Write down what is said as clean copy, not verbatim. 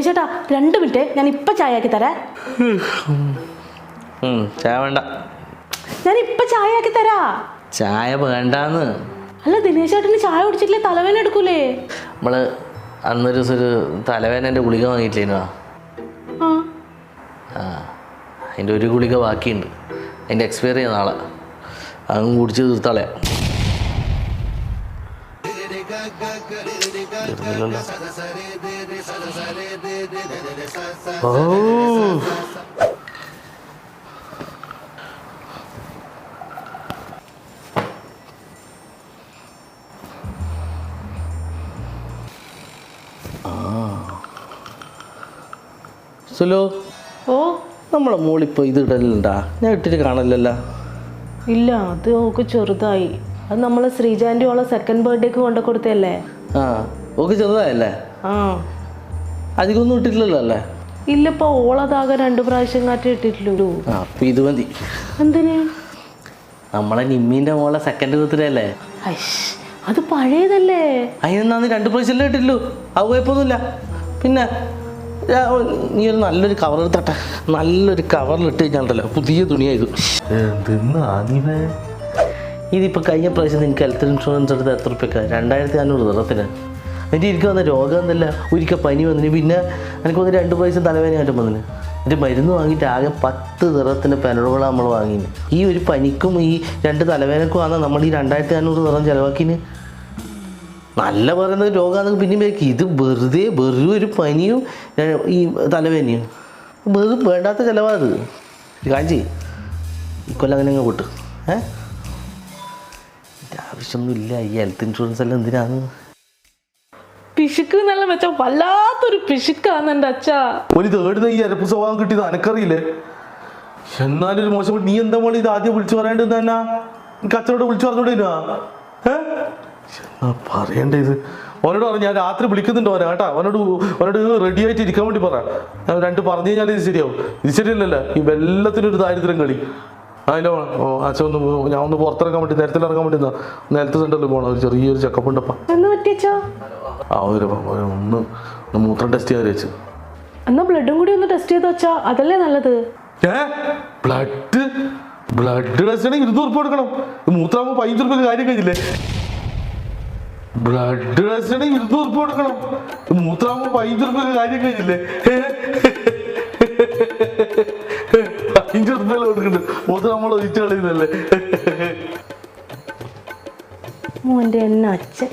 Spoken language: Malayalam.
ദിനേശേട്ടാ 2 മിനിറ്റ്, ഞാൻ ഇപ്പൊ ചായ ആക്കി തരാം. ചായ വേണ്ട. ഞാൻ ഇപ്പൊ ചായ ആക്കി തരാ. ചായ വേണ്ടാന്ന്. അല്ല ദിനേശേട്ടന് ചായ കുടിച്ചിട്ടില്ലേ തലവേദന എടുക്കൂലേ? നമ്മള് അന്നൊരു ദിവസം തലവേദനന്റെ ഗുളിക വാങ്ങിയിട്ടില്ലേനോ? അതിൻ്റെ ഒരു ഗുളിക ബാക്കിയുണ്ട്. അതിൻ്റെ എക്സ്പയറി ചെയ്യുന്ന നാളെ അങ്ങ് കുടിച്ച് തീർത്താളെ. ഓ സുലോ, ഓ നമ്മളെ മോളിപ്പോൾ ഇത് ഇടലുണ്ടാ? ഞാൻ ഇട്ടിട്ട് കാണലല്ല. ഇല്ല, അത് ഓക്ക് ചെറുതായി. അത് നമ്മളെ ശ്രീജാൻ്റെ ഓളെ 2nd ബർത്ത്ഡേക്ക് കൊണ്ടു കൊടുത്തല്ലേ. ഓക്ക് ചെറുതായല്ലേ? അധികമൊന്നും ഇട്ടിട്ടില്ലല്ലോ അല്ലേ? ഇല്ലപ്പോ ഓളതാകെ 2 പ്രാവശ്യം കാറ്റി ഇട്ടിട്ടുള്ളൂ. അപ്പൊ ഇത് മതി. എന്തിന്? നമ്മളെ നിമ്മീൻ്റെ മോളെ 2nd ബർത്ത്ഡേ അല്ലേ? അത് പഴയതല്ലേ. അതിനെന്നാന്ന് 2 പ്രാവശ്യം ഇട്ടിട്ടുള്ളൂ. അത് കുഴപ്പമൊന്നുമില്ല. പിന്നെ നീ ഒരു നല്ലൊരു കവർ എടുത്തട്ടെ. നല്ലൊരു കവറിലിട്ട് കഴിഞ്ഞാണ്ടല്ലോ പുതിയ തുണിയായത്. ഇതിപ്പോൾ കഴിഞ്ഞ പ്രാവശ്യം എനിക്ക് ഹെൽത്ത് ഇൻഷുറൻസ് എടുത്ത് എത്ര റുപ്യക്കാ? 2500 ദിറത്തിന്. എന്നിട്ട് എനിക്ക് വന്ന രോഗം എന്നല്ല, ഒരിക്കൽ പനി വന്നിന്. പിന്നെ എനിക്ക് വന്ന് 2 പ്രാവശ്യം തലവേദന ആയിട്ടും വന്നിന്. എന്നിട്ട് മരുന്ന് വാങ്ങിയിട്ട് ആകെ 10 ദിറത്തിന് പെനഡോളാണ് നമ്മൾ വാങ്ങിന്. ഈ ഒരു പനിക്കും ഈ 2 തലവേദനക്കും ആണ് നമ്മൾ ഈ 2500 ദിറം ചിലവാക്കിന്. നല്ല പറയുന്നത് രോഗമാണെങ്കിൽ പിന്നെയും ബാക്കി. ഇത് വെറും ഒരു പനിയും ഈ തലവേദനയും വെറും വേണ്ടാത്ത ചിലവാത്. കാഞ്ചി ഈ കൊല്ലം അങ്ങനെ അങ്ങ് വിട്ടു. ആവശ്യമൊന്നുമില്ല. ഈ ഹെൽത്ത് ഇൻഷുറൻസ് എല്ലാം എന്തിനാണ്? പിശുക്ക് നല്ല വെച്ചാ വല്ലാത്തൊരു പിശുക്കാന്ന് എൻ്റെ അച്ഛാ. ഒരു തേടുന്ന ഈ അരപ്പ് സ്വഭാവം കിട്ടിയത് അനക്കറിയില്ലേ? എന്നാലൊരു മോശം. നീ എന്താ മോളെ ഇത് ആദ്യം വിളിച്ചു പറയാണ്ട് തന്നെ? കച്ചവടം വിളിച്ചു പറഞ്ഞോണ്ടിരുന്നാ പറയണ്ടേ? ഇത് അവനോട് പറഞ്ഞു ഞാൻ രാത്രി വിളിക്കുന്നുണ്ടോ അവനെ കേട്ടാ. അവനോട് റെഡി ആയിട്ട് ഇരിക്കാൻ വേണ്ടി പറ. 2 പറഞ്ഞു കഴിഞ്ഞാൽ ഇത് ശരിയാവും. ഇത് ശരിയല്ലല്ലോ ഈ വെള്ളത്തിനൊരു ദാരിദ്ര്യം കളി. അതിൻ്റെ അച്ഛൻ ഞാൻ ഒന്ന് പുറത്തിറങ്ങാൻ വേണ്ടി, നേരത്തിൽ ഇറങ്ങാൻ വേണ്ടി നേരത്തെ സെന്ററിൽ പോകണം. ഒരു ചെറിയൊരു ചെക്കപ്പ് ഉണ്ടപ്പാ. ഒന്ന് മൂത്രം ടെസ്റ്റ് ചെയ്യാൻ വെച്ച്. എന്നാ ബ്ലഡും കൂടി ഒന്ന് ടെസ്റ്റ് ചെയ്ത് വെച്ചാ അതല്ലേ നല്ലത്. ബ്ലഡ് ടെസ്റ്റ് ആണെങ്കിൽ 200 ഉറുപ്പിക കൊടുക്കണം. മൂത്രാകുമ്പോൾ 15 ഉറുപ്പിക കാര്യം കഴിഞ്ഞില്ലേ? ബ്ലഡ് ടെസ്റ്റ് ആണെങ്കിൽ 200 ഉറുപ്പിക കൊടുക്കണം. മൂത്രാകുമ്പോൾ 15 ഉറുപ്പിക കാര്യം കഴിഞ്ഞില്ലേ? 15 ഉറുപ്പിക കൊടുക്കുന്നുണ്ട്. മൂത്രം നമ്മൾ ഒഴിച്ചു കളയുന്നല്ലേ? മോന്റെ എന്നെ അച്ഛൻ